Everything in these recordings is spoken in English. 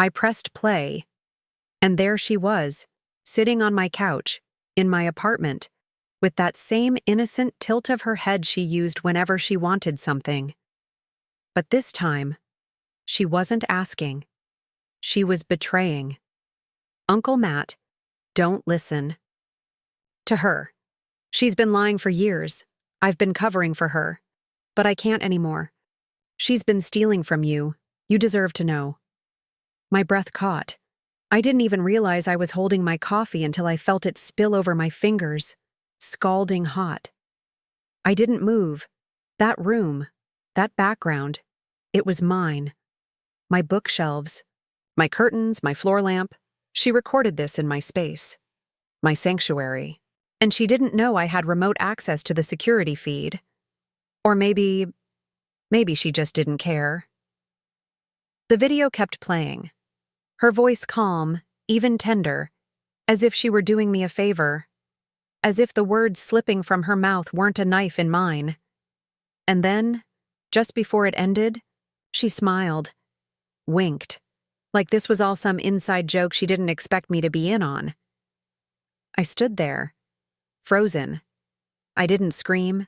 I pressed play, and there she was, sitting on my couch, in my apartment, with that same innocent tilt of her head she used whenever she wanted something. But this time, she wasn't asking. She was betraying. Uncle Matt, don't listen to her. She's been lying for years. I've been covering for her. But I can't anymore. She's been stealing from you. You deserve to know. My breath caught. I didn't even realize I was holding my coffee until I felt it spill over my fingers, scalding hot. I didn't move. That room, that background, it was mine. My bookshelves, my curtains, my floor lamp. She recorded this in my space, my sanctuary. And she didn't know I had remote access to the security feed. Or maybe she just didn't care. The video kept playing. Her voice calm, even tender, as if she were doing me a favor, as if the words slipping from her mouth weren't a knife in mine. And then, just before it ended, she smiled, winked, like this was all some inside joke she didn't expect me to be in on. I stood there, frozen. I didn't scream.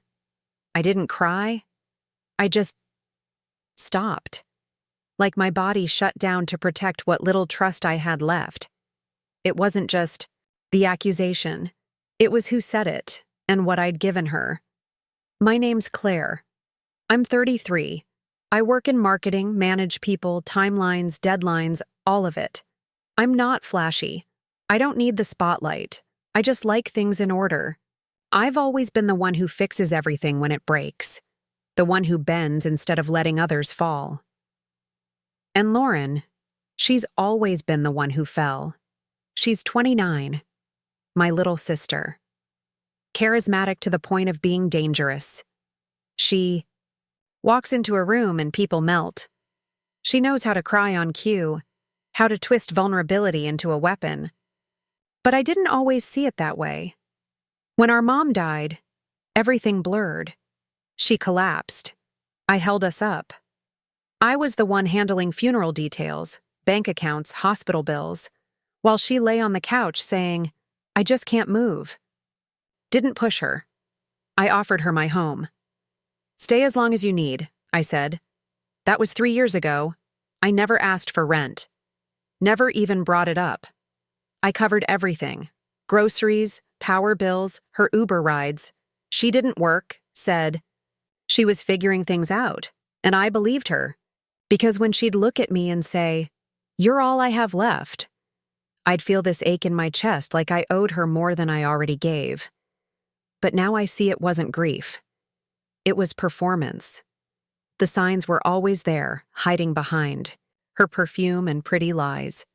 I didn't cry. I just stopped, like my body shut down to protect what little trust I had left. It wasn't just the accusation. It was who said it and what I'd given her. My name's Claire. I'm 33. I work in marketing, manage people, timelines, deadlines, all of it. I'm not flashy. I don't need the spotlight. I just like things in order. I've always been the one who fixes everything when it breaks, the one who bends instead of letting others fall. And Lauren, she's always been the one who fell. She's 29, my little sister. Charismatic to the point of being dangerous. She walks into a room and people melt. She knows how to cry on cue, how to twist vulnerability into a weapon. But I didn't always see it that way. When our mom died, everything blurred. She collapsed. I held us up. I was the one handling funeral details, bank accounts, hospital bills, while she lay on the couch saying, "I just can't move." Didn't push her. I offered her my home. "Stay as long as you need," I said. That was 3 years ago. I never asked for rent. Never even brought it up. I covered everything. Groceries, power bills, her Uber rides. She didn't work, said she was figuring things out, and I believed her. Because when she'd look at me and say, "You're all I have left," I'd feel this ache in my chest like I owed her more than I already gave. But now I see it wasn't grief. It was performance. The signs were always there, hiding behind her perfume and pretty lies.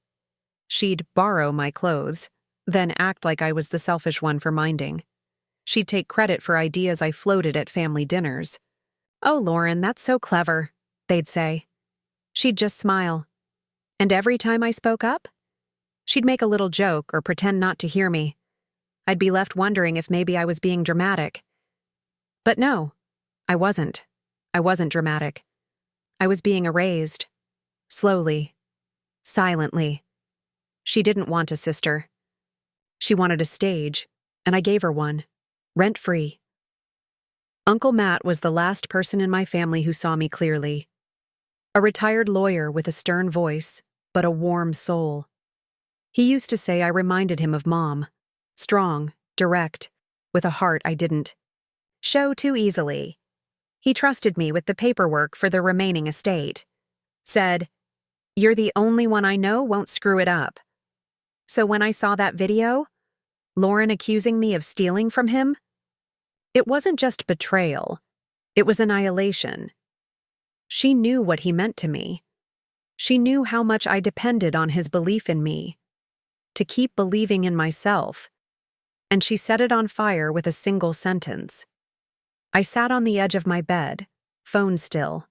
She'd borrow my clothes, then act like I was the selfish one for minding. She'd take credit for ideas I floated at family dinners. "Oh, Lauren, that's so clever," they'd say. She'd just smile. And every time I spoke up, she'd make a little joke or pretend not to hear me. I'd be left wondering if maybe I was being dramatic. But no, I wasn't. I wasn't dramatic. I was being erased. Slowly. Silently. She didn't want a sister. She wanted a stage, and I gave her one. Rent-free. Uncle Matt was the last person in my family who saw me clearly. A retired lawyer with a stern voice, but a warm soul. He used to say I reminded him of Mom. Strong, direct, with a heart I didn't show too easily. He trusted me with the paperwork for the remaining estate. Said, "You're the only one I know won't screw it up." So when I saw that video, Lauren accusing me of stealing from him, it wasn't just betrayal. It was annihilation. She knew what he meant to me. She knew how much I depended on his belief in me, to keep believing in myself. And she set it on fire with a single sentence. I sat on the edge of my bed, phone still.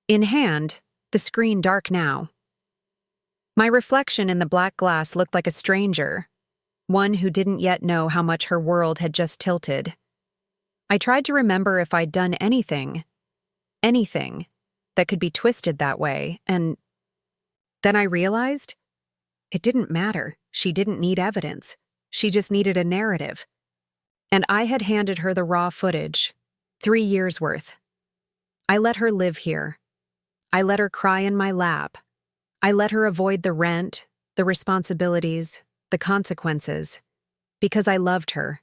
In hand, the screen dark now. My reflection in the black glass looked like a stranger, one who didn't yet know how much her world had just tilted. I tried to remember if I'd done anything that could be twisted that way, and Then I realized it didn't matter. She didn't need evidence. She just needed a narrative. And I had handed her the raw footage, 3 years worth. I let her live here. I let her cry in my lap. I let her avoid the rent, the responsibilities, the consequences, because I loved her,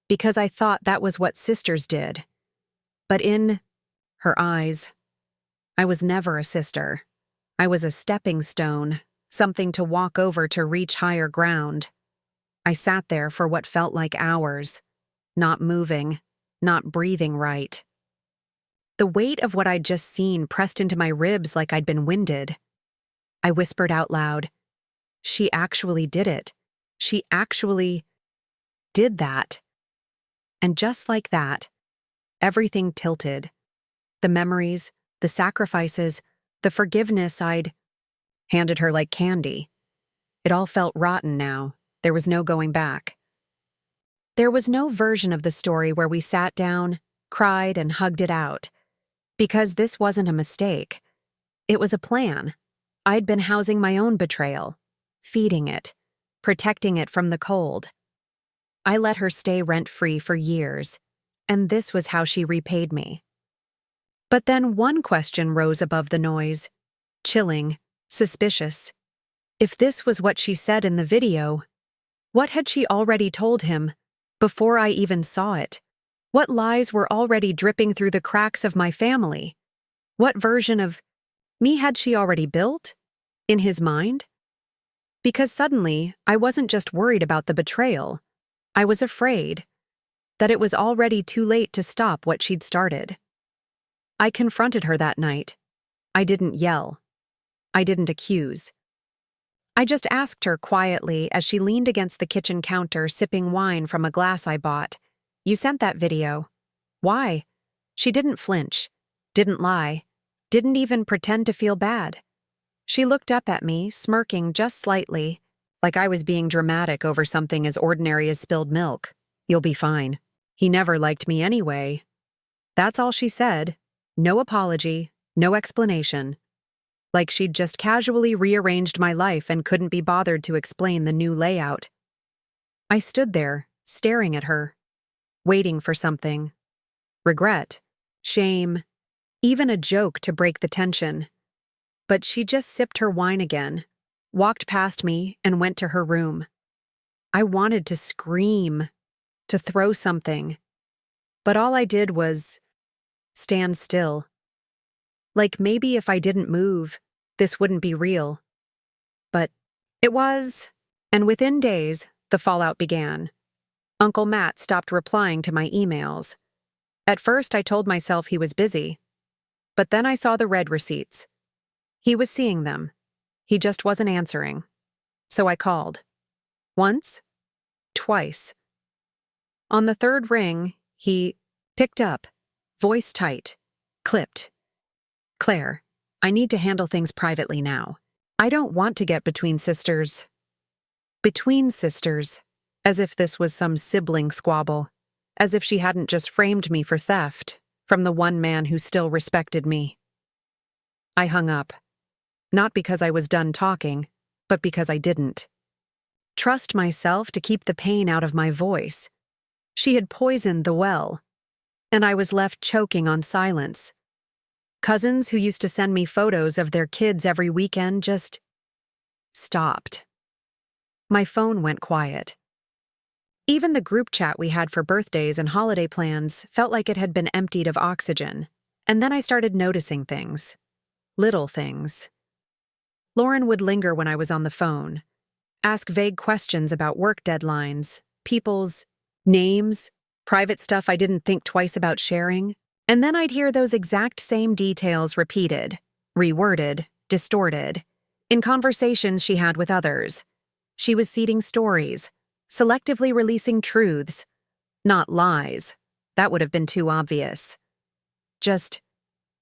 because I thought that was what sisters did. But in her eyes, I was never a sister. I was a stepping stone, something to walk over to reach higher ground. I sat there for what felt like hours, not moving, not breathing right. The weight of what I'd just seen pressed into my ribs like I'd been winded. I whispered out loud, "She actually did it. She actually did that." And just like that, everything tilted. The memories, the sacrifices, the forgiveness I'd handed her like candy. It all felt rotten now. There was no going back. There was no version of the story where we sat down, cried, and hugged it out. Because this wasn't a mistake. It was a plan. I'd been housing my own betrayal, feeding it, protecting it from the cold. I let her stay rent-free for years, and this was how she repaid me. But then one question rose above the noise, chilling, suspicious. If this was what she said in the video, what had she already told him before I even saw it? What lies were already dripping through the cracks of my family? What version of me had she already built? In his mind? Because suddenly, I wasn't just worried about the betrayal. I was afraid that it was already too late to stop what she'd started. I confronted her that night. I didn't yell. I didn't accuse. I just asked her quietly as she leaned against the kitchen counter sipping wine from a glass I bought, "You sent that video. Why?" She didn't flinch, didn't lie, didn't even pretend to feel bad. She looked up at me, smirking just slightly, like I was being dramatic over something as ordinary as spilled milk. "You'll be fine. He never liked me anyway." That's all she said. No apology, no explanation. Like she'd just casually rearranged my life and couldn't be bothered to explain the new layout. I stood there, staring at her, waiting for something. Regret, shame, even a joke to break the tension. But she just sipped her wine again, walked past me, and went to her room. I wanted to scream, to throw something. But all I did was stand still. Like maybe if I didn't move, this wouldn't be real. But it was, and within days, the fallout began. Uncle Matt stopped replying to my emails. At first, I told myself he was busy. But then I saw the red receipts. He was seeing them. He just wasn't answering. So I called. Once. Twice. On the third ring, he picked up, voice tight, clipped. "Claire, I need to handle things privately now. I don't want to get between sisters." Between sisters, as if this was some sibling squabble, as if she hadn't just framed me for theft from the one man who still respected me. I hung up. Not because I was done talking, but because I didn't. Trust myself to keep the pain out of my voice. She had poisoned the well, and I was left choking on silence. Cousins who used to send me photos of their kids every weekend just stopped. My phone went quiet. Even the group chat we had for birthdays and holiday plans felt like it had been emptied of oxygen, and then I started noticing things. Little things. Lauren would linger when I was on the phone, ask vague questions about work deadlines, people's names, private stuff I didn't think twice about sharing, and then I'd hear those exact same details repeated, reworded, distorted, in conversations she had with others. She was seeding stories, selectively releasing truths, not lies. That would have been too obvious. Just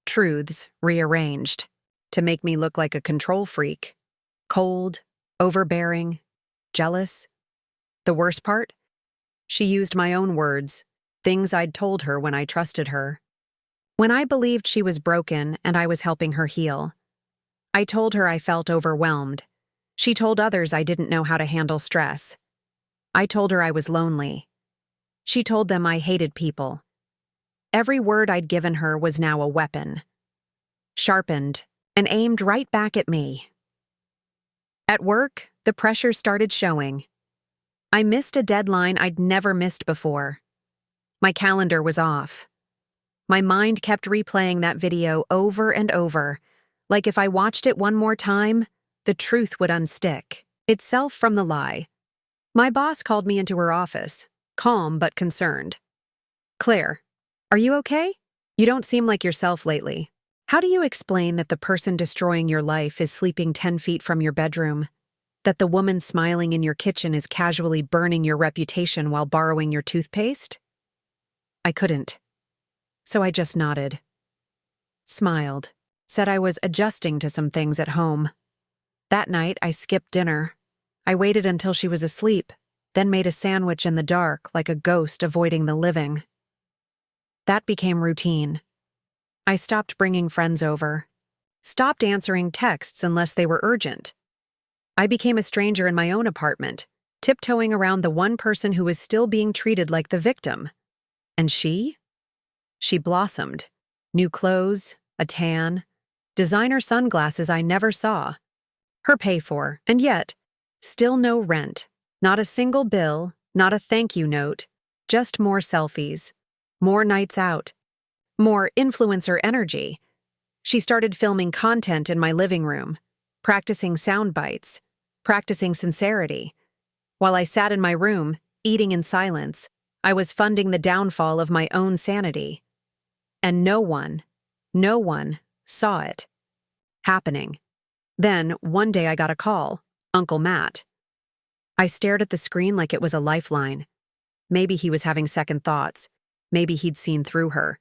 truths rearranged to make me look like a control freak. Cold, overbearing, jealous. The worst part? She used my own words, things I'd told her when I trusted her. When I believed she was broken and I was helping her heal. I told her I felt overwhelmed. She told others I didn't know how to handle stress. I told her I was lonely. She told them I hated people. Every word I'd given her was now a weapon, sharpened and aimed right back at me. At work, the pressure started showing. I missed a deadline I'd never missed before. My calendar was off. My mind kept replaying that video over and over, like if I watched it one more time, the truth would unstick itself from the lie. My boss called me into her office, calm but concerned. "Claire, are you okay? You don't seem like yourself lately. How do you explain that the person destroying your life is sleeping 10 feet from your bedroom? That the woman smiling in your kitchen is casually burning your reputation while borrowing your toothpaste?" I couldn't. So I just nodded. Smiled. Said I was adjusting to some things at home. That night, I skipped dinner. I waited until she was asleep, then made a sandwich in the dark like a ghost avoiding the living. That became routine. I stopped bringing friends over. Stopped answering texts unless they were urgent. I became a stranger in my own apartment, tiptoeing around the one person who was still being treated like the victim. And she? She blossomed. New clothes, a tan, designer sunglasses I never saw. Her pay for, and yet, still no rent, not a single bill, not a thank you note, just more selfies, more nights out, more influencer energy. She started filming content in my living room, practicing sound bites, practicing sincerity. While I sat in my room, eating in silence, I was funding the downfall of my own sanity. And no one saw it happening. Then, one day I got a call, Uncle Matt. I stared at the screen like it was a lifeline. Maybe he was having second thoughts. Maybe he'd seen through her.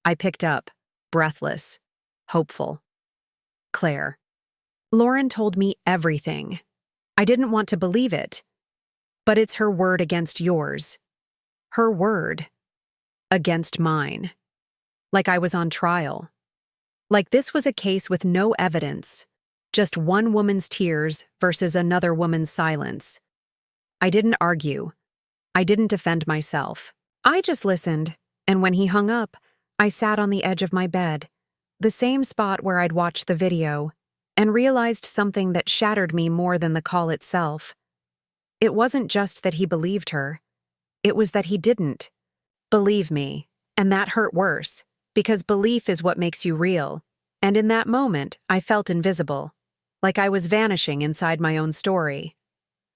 I picked up, breathless, hopeful. "Claire." Lauren told me everything. I didn't want to believe it. But it's her word against yours. Her word against mine. Like I was on trial. Like this was a case with no evidence. Just one woman's tears versus another woman's silence. I didn't argue. I didn't defend myself. I just listened, and when he hung up, I sat on the edge of my bed, the same spot where I'd watched the video, and realized something that shattered me more than the call itself. It wasn't just that he believed her. It was that he didn't believe me, and that hurt worse, because belief is what makes you real. And in that moment, I felt invisible. Like I was vanishing inside my own story.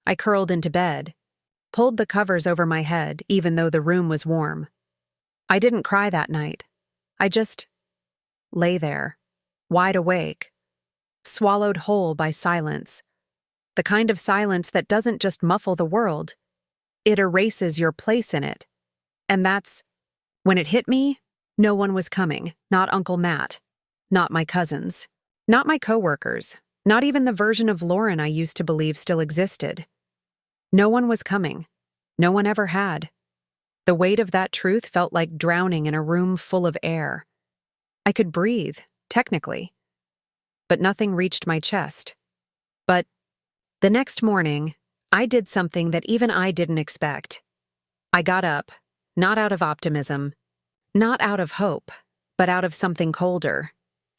I curled into bed, pulled the covers over my head even though the room was warm. I didn't cry that night. I just lay there, wide awake, swallowed whole by silence. The kind of silence that doesn't just muffle the world, it erases your place in it. And that's, when it hit me, no one was coming, not Uncle Matt, not my cousins, not my coworkers. Not even the version of Lauren I used to believe still existed. No one was coming. No one ever had. The weight of that truth felt like drowning in a room full of air. I could breathe, technically. But nothing reached my chest. But the next morning, I did something that even I didn't expect. I got up, not out of optimism, not out of hope, but out of something colder,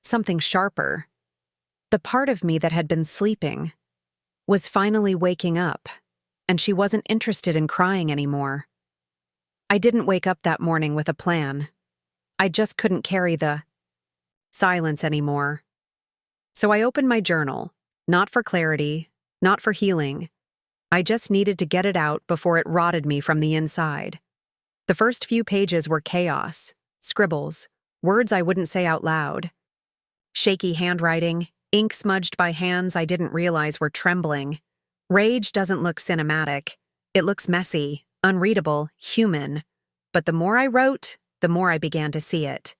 something sharper. The part of me that had been sleeping was finally waking up, and she wasn't interested in crying anymore. I didn't wake up that morning with a plan. I just couldn't carry the silence anymore. So I opened my journal, not for clarity, not for healing. I just needed to get it out before it rotted me from the inside. The first few pages were chaos, scribbles, words I wouldn't say out loud. Shaky handwriting, ink smudged by hands I didn't realize were trembling. Rage doesn't look cinematic. It looks messy, unreadable, human. But the more I wrote, the more I began to see it.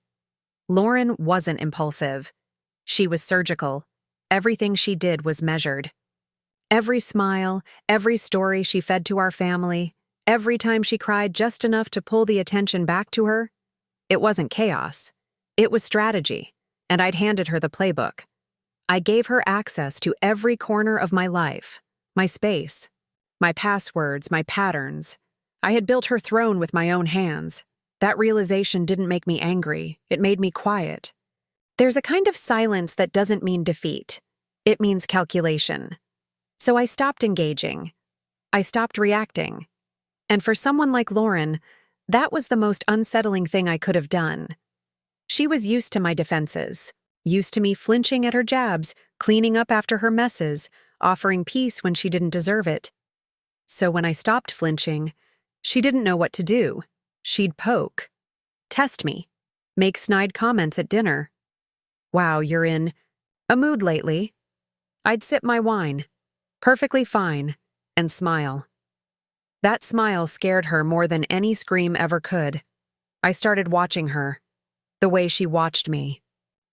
Lauren wasn't impulsive. She was surgical. Everything she did was measured. Every smile, every story she fed to our family, every time she cried just enough to pull the attention back to her, it wasn't chaos. It was strategy, and I'd handed her the playbook. I gave her access to every corner of my life, my space, my passwords, my patterns. I had built her throne with my own hands. That realization didn't make me angry. It made me quiet. There's a kind of silence that doesn't mean defeat. It means calculation. So I stopped engaging. I stopped reacting. And for someone like Lauren, that was the most unsettling thing I could have done. She was used to my defenses, used to me flinching at her jabs, cleaning up after her messes, offering peace when she didn't deserve it. So when I stopped flinching, she didn't know what to do. She'd poke, test me, make snide comments at dinner. "Wow, you're in a mood lately." I'd sip my wine, perfectly fine, and smile. That smile scared her more than any scream ever could. I started watching her, the way she watched me,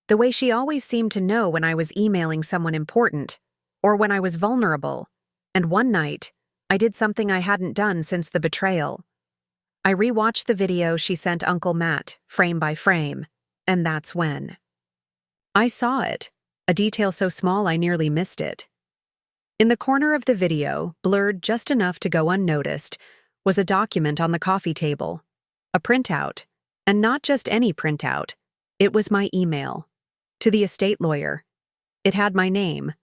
the way she always seemed to know when I was emailing someone important, or when I was vulnerable. And one night, I did something I hadn't done since the betrayal. I rewatched the video she sent Uncle Matt, frame by frame, and that's when I saw it, a detail so small I nearly missed it. In the corner of the video, blurred just enough to go unnoticed, was a document on the coffee table, a printout, and not just any printout. It was my email. To the estate lawyer. It had my name,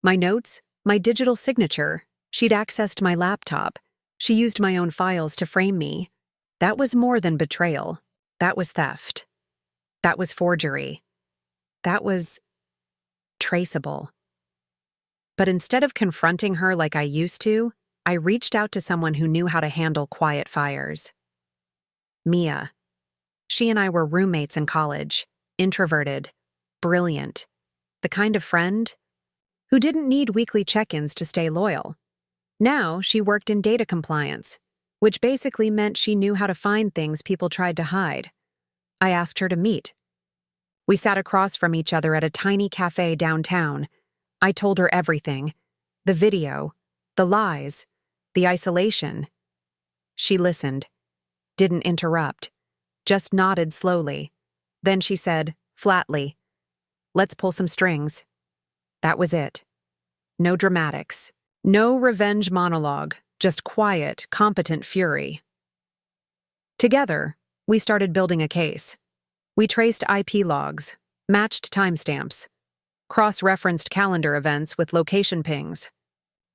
my notes, my digital signature. She'd accessed my laptop. She used my own files to frame me. That was more than betrayal. That was theft. That was forgery. That was traceable. But instead of confronting her like I used to, I reached out to someone who knew how to handle quiet fires. Mia. She and I were roommates in college, introverted, brilliant, the kind of friend who didn't need weekly check-ins to stay loyal. Now she worked in data compliance, which basically meant she knew how to find things people tried to hide. I asked her to meet. We sat across from each other at a tiny cafe downtown. I told her everything, the video, the lies, the isolation. She listened, didn't interrupt, just nodded slowly. Then she said, flatly, "Let's pull some strings." That was it. No dramatics, no revenge monologue, just quiet, competent fury. Together, we started building a case. We traced IP logs, matched timestamps, cross-referenced calendar events with location pings.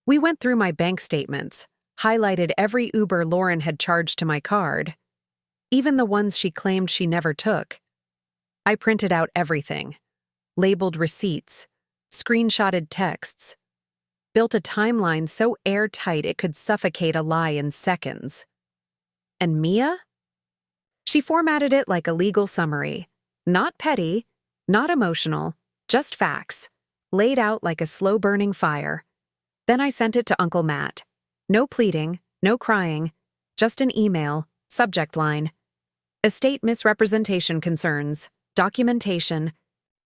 We went through my bank statements, highlighted every Uber Lauren had charged to my card, even the ones she claimed she never took. I printed out everything, labeled receipts, screenshotted texts, built a timeline so airtight it could suffocate a lie in seconds. And Mia? She formatted it like a legal summary. Not petty, not emotional, just facts, laid out like a slow-burning fire. Then I sent it to Uncle Matt. No pleading, no crying, just an email, subject line. Estate misrepresentation concerns, documentation.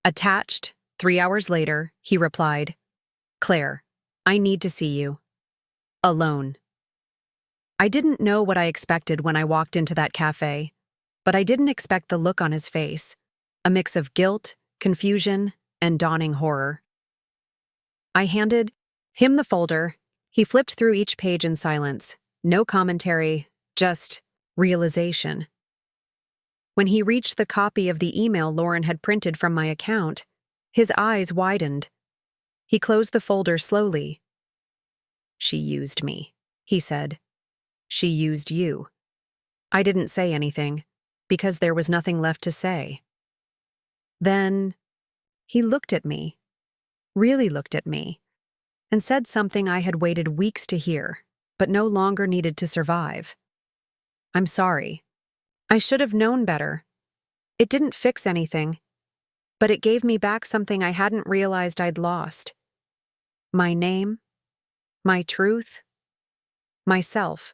Attached, 3 hours later, he replied, "Claire, I need to see you. Alone." I didn't know what I expected when I walked into that cafe, but I didn't expect the look on his face, a mix of guilt, confusion, and dawning horror. I handed him the folder. He flipped through each page in silence, no commentary, just realization. When he reached the copy of the email Lauren had printed from my account, his eyes widened. He closed the folder slowly. "She used me," he said. "She used you." I didn't say anything, because there was nothing left to say. Then he looked at me, really looked at me, and said something I had waited weeks to hear, but no longer needed to survive. "I'm sorry. I should have known better. It didn't fix anything, but it gave me back something I hadn't realized I'd lost. My name, my truth, myself."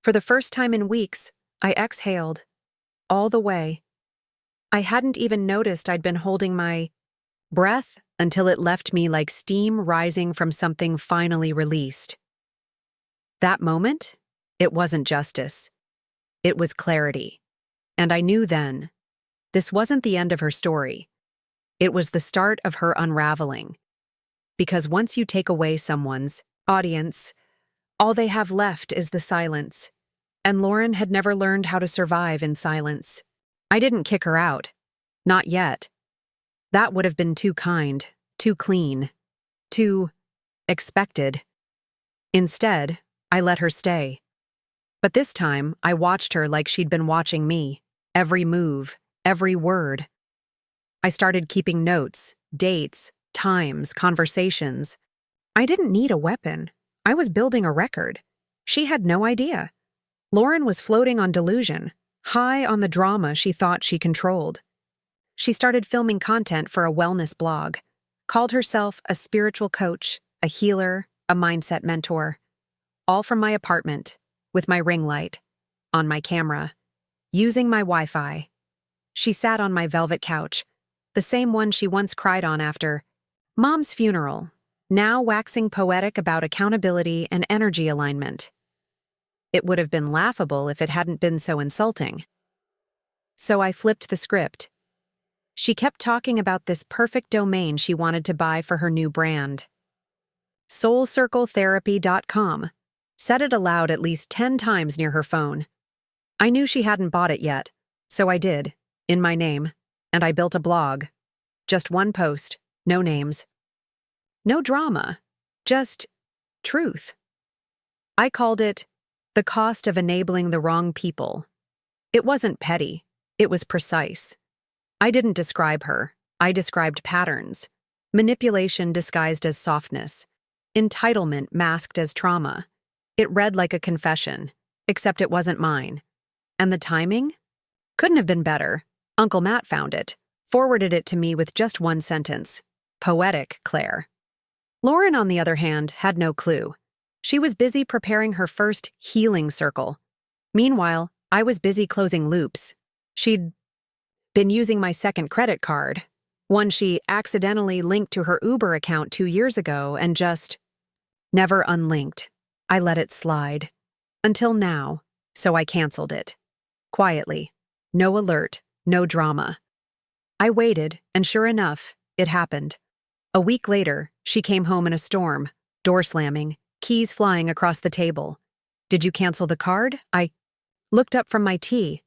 For the first time in weeks, I exhaled, all the way. I hadn't even noticed I'd been holding my breath until it left me like steam rising from something finally released. That moment, it wasn't justice. It was clarity. And I knew then, this wasn't the end of her story. It was the start of her unraveling. Because once you take away someone's audience, all they have left is the silence. And Lauren had never learned how to survive in silence. I didn't kick her out. Not yet. That would have been too kind, too clean, too expected. Instead, I let her stay. But this time, I watched her like she'd been watching me. Every move, every word. I started keeping notes, dates, times, conversations. I didn't need a weapon. I was building a record. She had no idea. Lauren was floating on delusion, high on the drama she thought she controlled. She started filming content for a wellness blog, called herself a spiritual coach, a healer, a mindset mentor. All from my apartment, with my ring light, on my camera, using my Wi-Fi. She sat on my velvet couch, the same one she once cried on after Mom's funeral, now waxing poetic about accountability and energy alignment. It would have been laughable if it hadn't been so insulting. So I flipped the script. She kept talking about this perfect domain she wanted to buy for her new brand. SoulCircleTherapy.com. Said it aloud at least 10 times near her phone. I knew she hadn't bought it yet, so I did, in my name, and I built a blog. Just one post, no names. No drama, just truth. I called it The Cost of Enabling the Wrong People. It wasn't petty, it was precise. I didn't describe her, I described patterns. Manipulation disguised as softness. Entitlement masked as trauma. It read like a confession, except it wasn't mine. And the timing? Couldn't have been better. Uncle Matt found it, forwarded it to me with just one sentence. Poetic, Claire. Lauren, on the other hand, had no clue. She was busy preparing her first healing circle. Meanwhile, I was busy closing loops. She'd been using my second credit card, one she accidentally linked to her Uber account 2 years ago and just never unlinked. I let it slide. Until now, so I canceled it. Quietly. No alert, no drama. I waited, and sure enough, it happened. A week later, she came home in a storm, door slamming, keys flying across the table. Did you cancel the card? I looked up from my tea.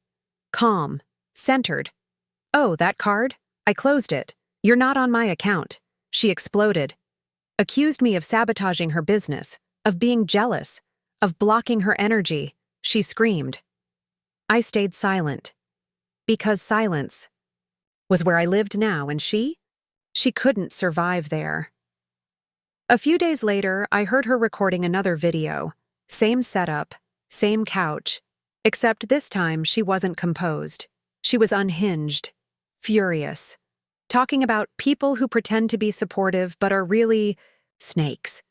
Calm, centered. Oh, that card? I closed it. You're not on my account. She exploded. Accused me of sabotaging her business, of being jealous, of blocking her energy. She screamed. I stayed silent. Because silence was where I lived now, and she couldn't survive there. A few days later, I heard her recording another video. Same setup, same couch, except this time she wasn't composed. She was unhinged, furious, talking about people who pretend to be supportive but are really snakes.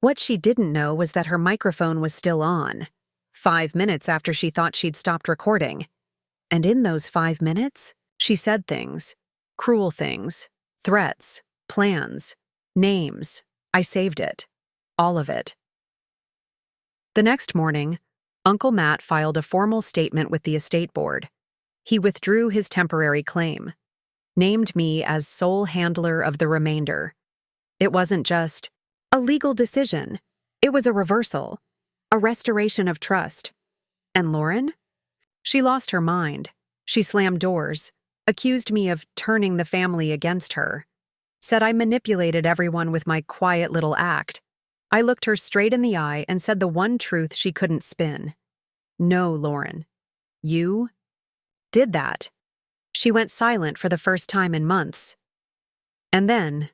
What she didn't know was that her microphone was still on, 5 minutes after she thought she'd stopped recording. And in those 5 minutes, she said things, cruel things, threats, plans, names. I saved it. All of it. The next morning, Uncle Matt filed a formal statement with the estate board. He withdrew his temporary claim, named me as sole handler of the remainder. It wasn't just a legal decision. It was a reversal, a restoration of trust. And Lauren? She lost her mind. She slammed doors, accused me of turning the family against her, said I manipulated everyone with my quiet little act. I looked her straight in the eye and said the one truth she couldn't spin. No, Lauren. You did that. She went silent for the first time in months. And then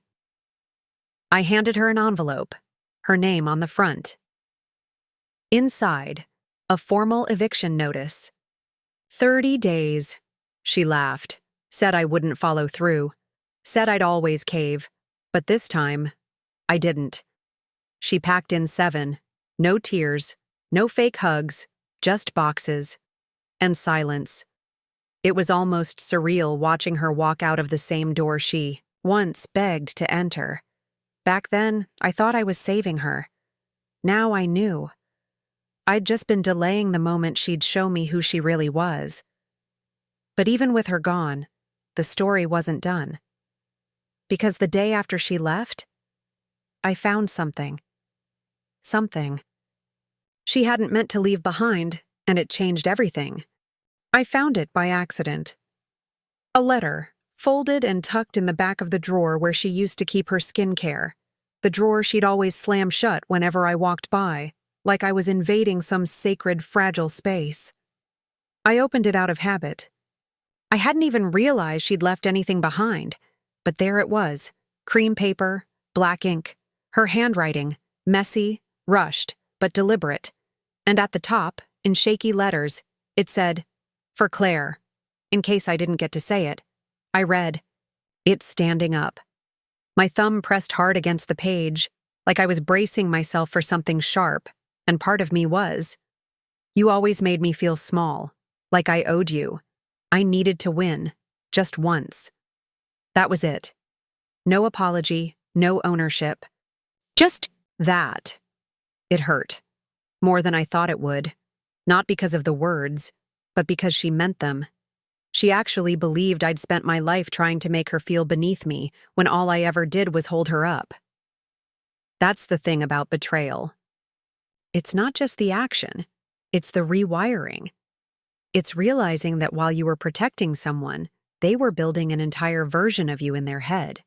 I handed her an envelope, her name on the front. Inside, a formal eviction notice. 30 days. She laughed, said I wouldn't follow through, said I'd always cave, but this time, I didn't. She packed in 7, no tears, no fake hugs, just boxes, and silence. It was almost surreal watching her walk out of the same door she once begged to enter. Back then, I thought I was saving her. Now I knew. I'd just been delaying the moment she'd show me who she really was. But even with her gone, the story wasn't done. because the day after she left, I found something. Something. She hadn't meant to leave behind, and it changed everything. I found it by accident. A letter, folded and tucked in the back of the drawer where she used to keep her skincare, the drawer she'd always slam shut whenever I walked by, like I was invading some sacred, fragile space. I opened it out of habit. I hadn't even realized she'd left anything behind, but there it was, cream paper, black ink, her handwriting, messy, rushed, but deliberate. And at the top, in shaky letters, it said, "For Claire." In case I didn't get to say it, I read, "It's standing up." My thumb pressed hard against the page, like I was bracing myself for something sharp, and part of me was. "You always made me feel small, like I owed you. I needed to win, just once." That was it. No apology, no ownership. Just that. It hurt. More than I thought it would. Not because of the words, but because she meant them. She actually believed I'd spent my life trying to make her feel beneath me when all I ever did was hold her up. That's the thing about betrayal. It's not just the action, it's the rewiring. It's realizing that while you were protecting someone, they were building an entire version of you in their head.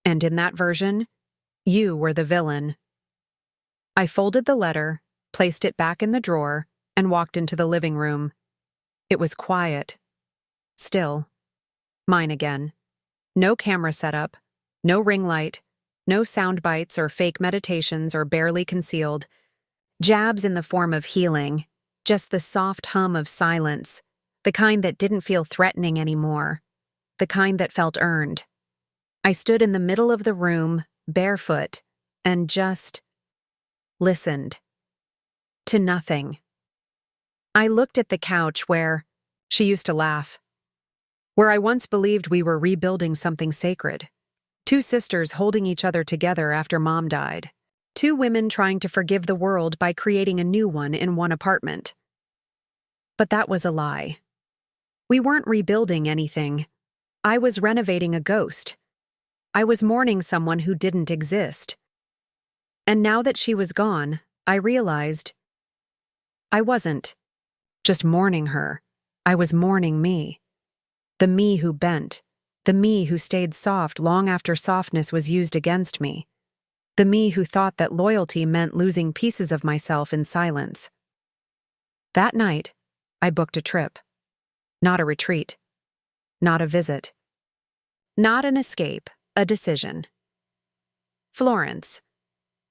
And in that version, you were the villain. I folded the letter, placed it back in the drawer, and walked into the living room. It was quiet. Still. Mine again. No camera setup, no ring light, no sound bites or fake meditations or barely concealed. Jabs in the form of healing, just the soft hum of silence, the kind that didn't feel threatening anymore, the kind that felt earned. I stood in the middle of the room, barefoot, and just listened. To nothing. I looked at the couch where she used to laugh, where I once believed we were rebuilding something sacred. Two sisters holding each other together after Mom died. Two women trying to forgive the world by creating a new one in one apartment. But that was a lie. We weren't rebuilding anything. I was renovating a ghost. I was mourning someone who didn't exist. And now that she was gone, I realized I wasn't just mourning her. I was mourning me. The me who bent. The me who stayed soft long after softness was used against me. The me who thought that loyalty meant losing pieces of myself in silence. That night, I booked a trip. Not a retreat. Not a visit. Not an escape, a decision. Florence.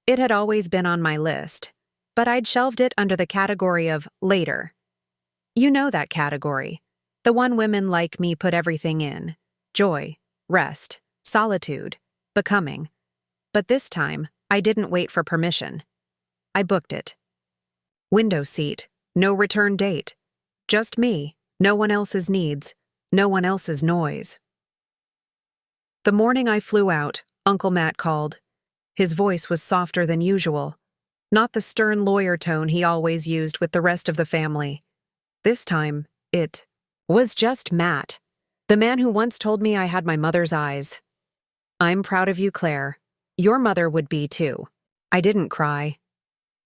It had always been on my list, but I'd shelved it under the category of later. You know that category. The one women like me put everything in. Joy, rest, solitude, becoming. But this time, I didn't wait for permission. I booked it. Window seat, no return date. Just me, no one else's needs, no one else's noise. The morning I flew out, Uncle Matt called. His voice was softer than usual, not the stern lawyer tone he always used with the rest of the family. This time, it was just Matt, the man who once told me I had my mother's eyes. "I'm proud of you, Claire. Your mother would be too." I didn't cry.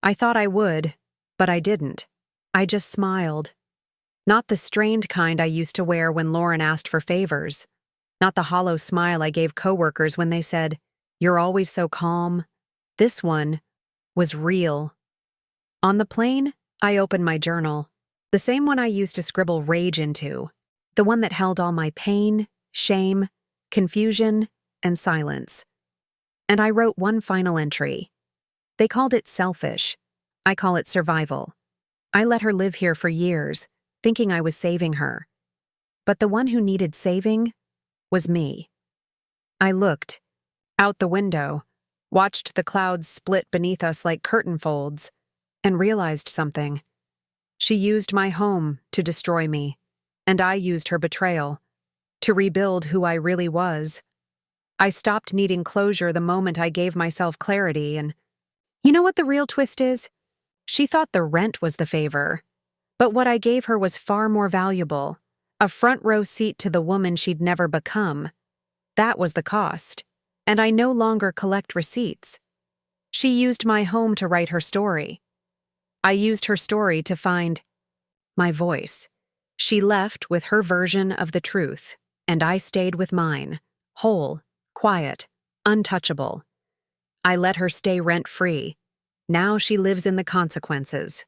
I thought I would, but I didn't. I just smiled. Not the strained kind I used to wear when Lauren asked for favors. Not the hollow smile I gave coworkers when they said, "You're always so calm." This one was real. On the plane, I opened my journal, the same one I used to scribble rage into, the one that held all my pain, shame, confusion, and silence. And I wrote one final entry. They called it selfish. I call it survival. I let her live here for years, thinking I was saving her. But the one who needed saving was me. I looked out the window, watched the clouds split beneath us like curtain folds, and realized something. She used my home to destroy me, and I used her betrayal to rebuild who I really was. I stopped needing closure the moment I gave myself clarity, and you know what the real twist is? She thought the rent was the favor, but what I gave her was far more valuable, a front row seat to the woman she'd never become. That was the cost, and I no longer collect receipts. She used my home to write her story. I used her story to find my voice. She left with her version of the truth, and I stayed with mine, whole, quiet, untouchable. I let her stay rent-free. Now she lives in the consequences.